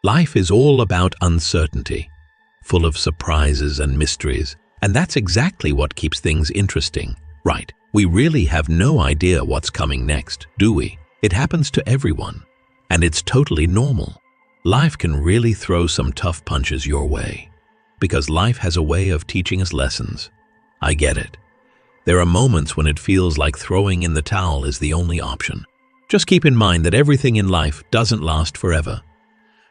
Life is all about uncertainty, full of surprises and mysteries, and that's exactly what keeps things interesting, right? We really have no idea what's coming next, do we? It happens to everyone, and it's totally normal. Life can really throw some tough punches your way, because life has a way of teaching us lessons. I get it. There are moments when it feels like throwing in the towel is the only option. Just keep in mind that everything in life doesn't last forever.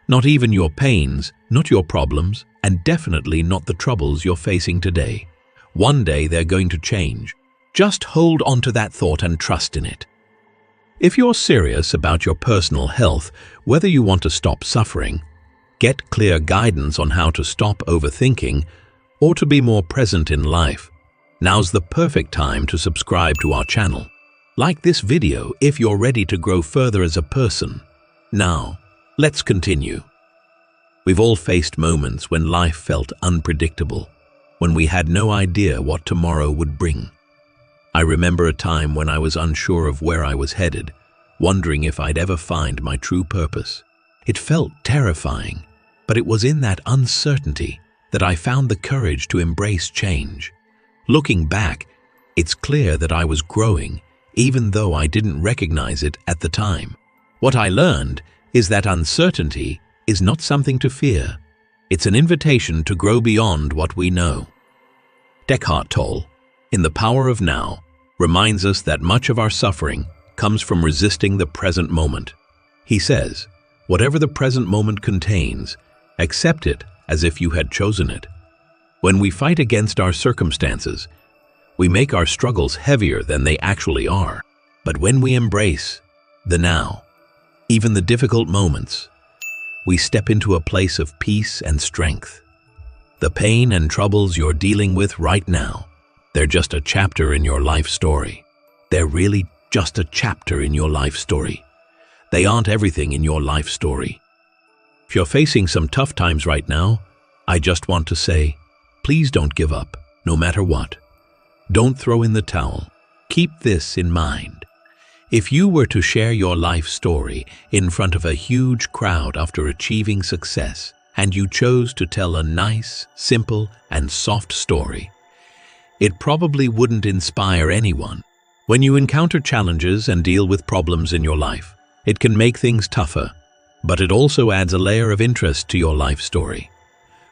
Not even your pains, not your problems, and definitely not the troubles you're facing today. One day they're going to change. Just hold on to that thought and trust in it. If you're serious about your personal health, whether you want to stop suffering, get clear guidance on how to stop overthinking, or to be more present in life, now's the perfect time to subscribe to our channel. Like this video if you're ready to grow further as a person. Now, let's continue. We've all faced moments when life felt unpredictable, when we had no idea what tomorrow would bring. I remember a time when I was unsure of where I was headed, wondering if I'd ever find my true purpose. It felt terrifying, but it was in that uncertainty that I found the courage to embrace change. Looking back, it's clear that I was growing, even though I didn't recognize it at the time. What I learned is that uncertainty is not something to fear. It's an invitation to grow beyond what we know. Eckhart Tolle, in The Power of Now, reminds us that much of our suffering comes from resisting the present moment. He says, whatever the present moment contains, accept it as if you had chosen it. When we fight against our circumstances, we make our struggles heavier than they actually are. But when we embrace the now, even the difficult moments, we step into a place of peace and strength. The pain and troubles you're dealing with right now, they're just a chapter in your life story. They're really just a chapter in your life story. They aren't everything in your life story. If you're facing some tough times right now, I just want to say, please don't give up, no matter what. Don't throw in the towel. Keep this in mind. If you were to share your life story in front of a huge crowd after achieving success, and you chose to tell a nice, simple, and soft story, it probably wouldn't inspire anyone. When you encounter challenges and deal with problems in your life, it can make things tougher, but it also adds a layer of interest to your life story.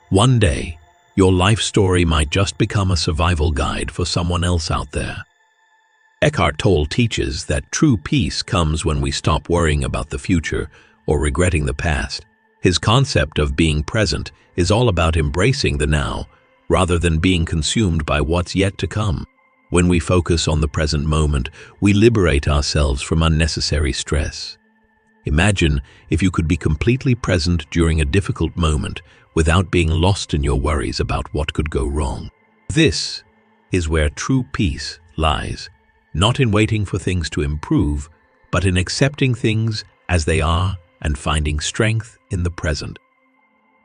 One day, your life story might just become a survival guide for someone else out there. Eckhart Tolle teaches that true peace comes when we stop worrying about the future or regretting the past. His concept of being present is all about embracing the now, rather than being consumed by what's yet to come. When we focus on the present moment, we liberate ourselves from unnecessary stress. Imagine if you could be completely present during a difficult moment without being lost in your worries about what could go wrong. This is where true peace lies, not in waiting for things to improve, but in accepting things as they are and finding strength in the present.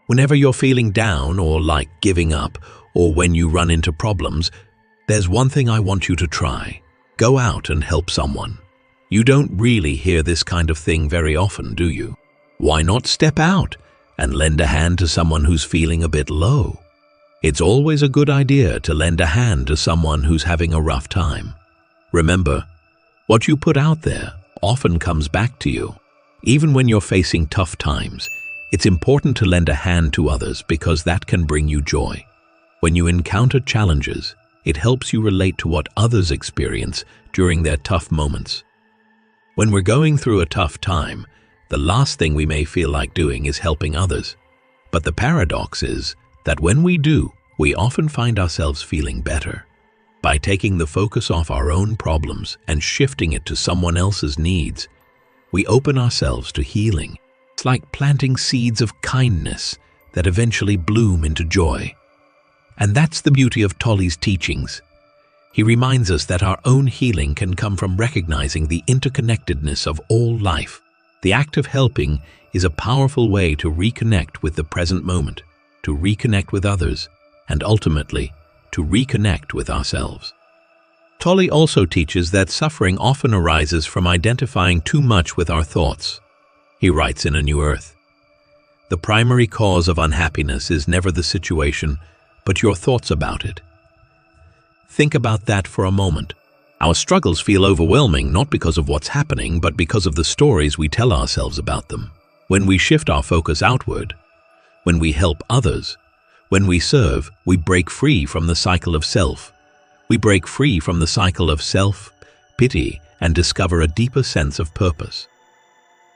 Whenever you're feeling down or like giving up, or when you run into problems, there's one thing I want you to try. Go out and help someone. You don't really hear this kind of thing very often, do you? Why not step out and lend a hand to someone who's feeling a bit low? It's always a good idea to lend a hand to someone who's having a rough time. Remember, what you put out there often comes back to you. Even when you're facing tough times, it's important to lend a hand to others because that can bring you joy. When you encounter challenges, it helps you relate to what others experience during their tough moments. When we're going through a tough time, the last thing we may feel like doing is helping others. But the paradox is that when we do, we often find ourselves feeling better. By taking the focus off our own problems and shifting it to someone else's needs, we open ourselves to healing. It's like planting seeds of kindness that eventually bloom into joy. And that's the beauty of Tolle's teachings. He reminds us that our own healing can come from recognizing the interconnectedness of all life. The act of helping is a powerful way to reconnect with the present moment, to reconnect with others, and ultimately, to reconnect with ourselves. Tolle also teaches that suffering often arises from identifying too much with our thoughts. He writes in A New Earth, The primary cause of unhappiness is never the situation, but your thoughts about it. Think about that for a moment. Our struggles feel overwhelming not because of what's happening, but because of the stories we tell ourselves about them. When we shift our focus outward, when we help others, when we serve, we break free from the cycle of self. We break free from the cycle of self-pity and discover a deeper sense of purpose.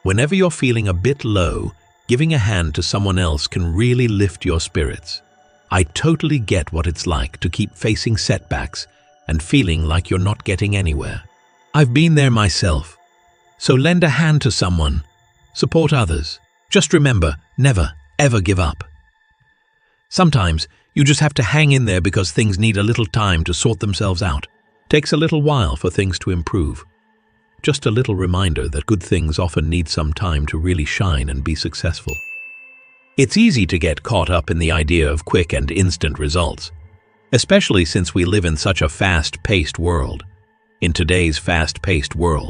Whenever you're feeling a bit low, giving a hand to someone else can really lift your spirits. I totally get what it's like to keep facing setbacks and feeling like you're not getting anywhere. I've been there myself. So lend a hand to someone. Support others. Just remember, never, ever give up. Sometimes you just have to hang in there because things need a little time to sort themselves out. Takes a little while for things to improve. Just a little reminder that good things often need some time to really shine and be successful. It's easy to get caught up in the idea of quick and instant results, especially since we live in such a fast-paced world. In today's fast-paced world,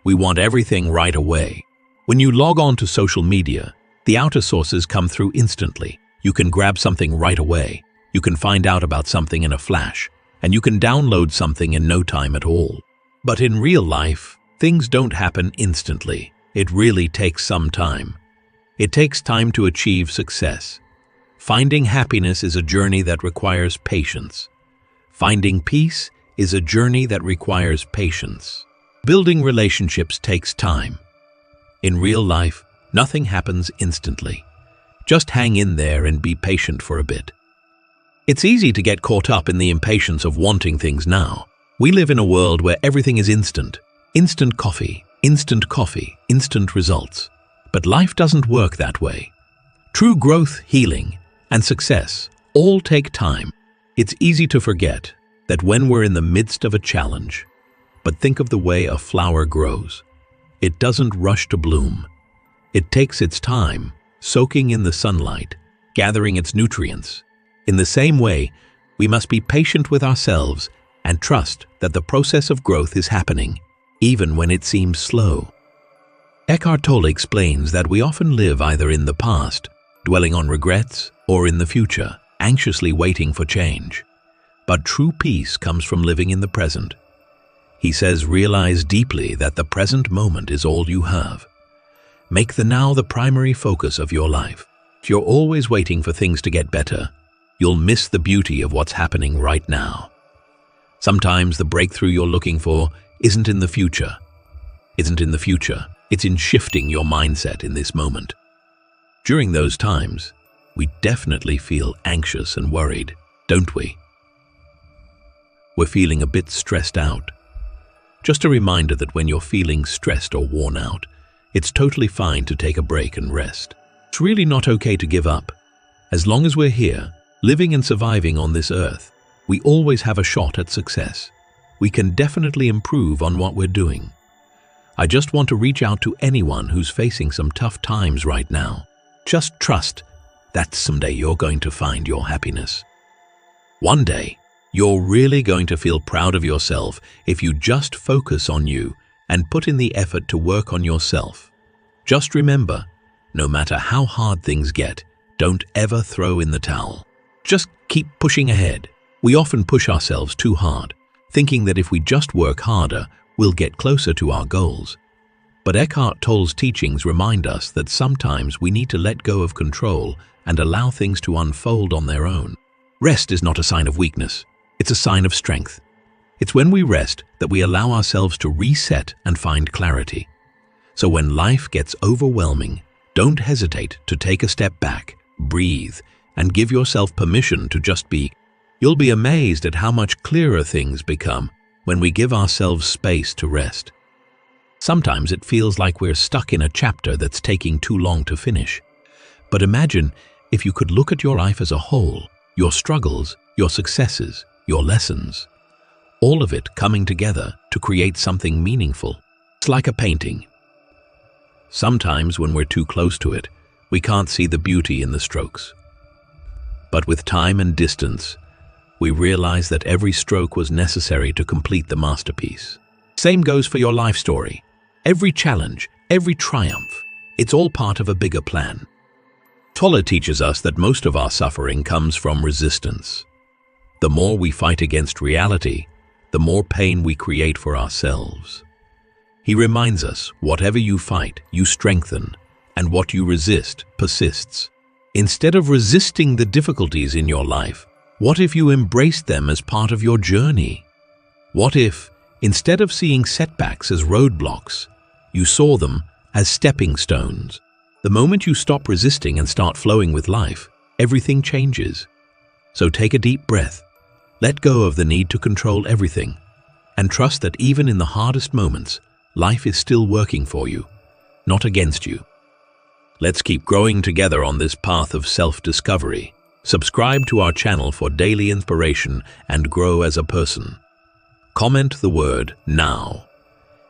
we want everything right away. When you log on to social media, the outer sources come through instantly. You can grab something right away. You can find out about something in a flash, and you can download something in no time at all. But in real life, things don't happen instantly. It really takes some time. It takes time to achieve success. Finding happiness is a journey that requires patience. Finding peace is a journey that requires patience. Building relationships takes time. In real life, nothing happens instantly. Just hang in there and be patient for a bit. It's easy to get caught up in the impatience of wanting things now. We live in a world where everything is instant. Instant coffee, instant results. But life doesn't work that way. True growth, healing, and success all take time. It's easy to forget that when we're in the midst of a challenge, but think of the way a flower grows. It doesn't rush to bloom. It takes its time, soaking in the sunlight, gathering its nutrients. In the same way, we must be patient with ourselves and trust that the process of growth is happening, even when it seems slow. Eckhart Tolle explains that we often live either in the past, dwelling on regrets, or in the future, anxiously waiting for change. But true peace comes from living in the present. He says, realize deeply that the present moment is all you have. Make the now the primary focus of your life. If you're always waiting for things to get better, you'll miss the beauty of what's happening right now. Sometimes the breakthrough you're looking for isn't in the future. It's in shifting your mindset in this moment. During those times, we definitely feel anxious and worried, don't we? We're feeling a bit stressed out. Just a reminder that when you're feeling stressed or worn out, it's totally fine to take a break and rest. It's really not okay to give up. As long as we're here, living and surviving on this earth, we always have a shot at success. We can definitely improve on what we're doing. I just want to reach out to anyone who's facing some tough times right now. Just trust that someday you're going to find your happiness. One day, you're really going to feel proud of yourself if you just focus on you and put in the effort to work on yourself. Just remember, no matter how hard things get, don't ever throw in the towel. Just keep pushing ahead. We often push ourselves too hard, thinking that if we just work harder, we'll get closer to our goals. But Eckhart Tolle's teachings remind us that sometimes we need to let go of control and allow things to unfold on their own. Rest is not a sign of weakness. It's a sign of strength. It's when we rest that we allow ourselves to reset and find clarity. So when life gets overwhelming, don't hesitate to take a step back, breathe, and give yourself permission to just be. You'll be amazed at how much clearer things become when we give ourselves space to rest. Sometimes it feels like we're stuck in a chapter that's taking too long to finish. But imagine if you could look at your life as a whole, your struggles, your successes, your lessons, all of it coming together to create something meaningful. It's like a painting. Sometimes when we're too close to it, we can't see the beauty in the strokes. But with time and distance, we realize that every stroke was necessary to complete the masterpiece. Same goes for your life story. Every challenge, every triumph, It's all part of a bigger plan. Tolle teaches us that most of our suffering comes from resistance. The more we fight against reality, the more pain we create for ourselves. He reminds us, whatever you fight, you strengthen, and what you resist persists. Instead of resisting the difficulties in your life, what if you embraced them as part of your journey? What if, instead of seeing setbacks as roadblocks, you saw them as stepping stones? The moment you stop resisting and start flowing with life, everything changes. So take a deep breath, let go of the need to control everything, and trust that even in the hardest moments, life is still working for you, not against you. Let's keep growing together on this path of self-discovery. Subscribe to our channel for daily inspiration and grow as a person. Comment the word "now"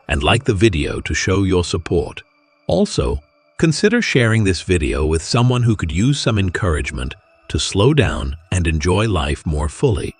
and like the video to show your support. Also, consider sharing this video with someone who could use some encouragement to slow down and enjoy life more fully.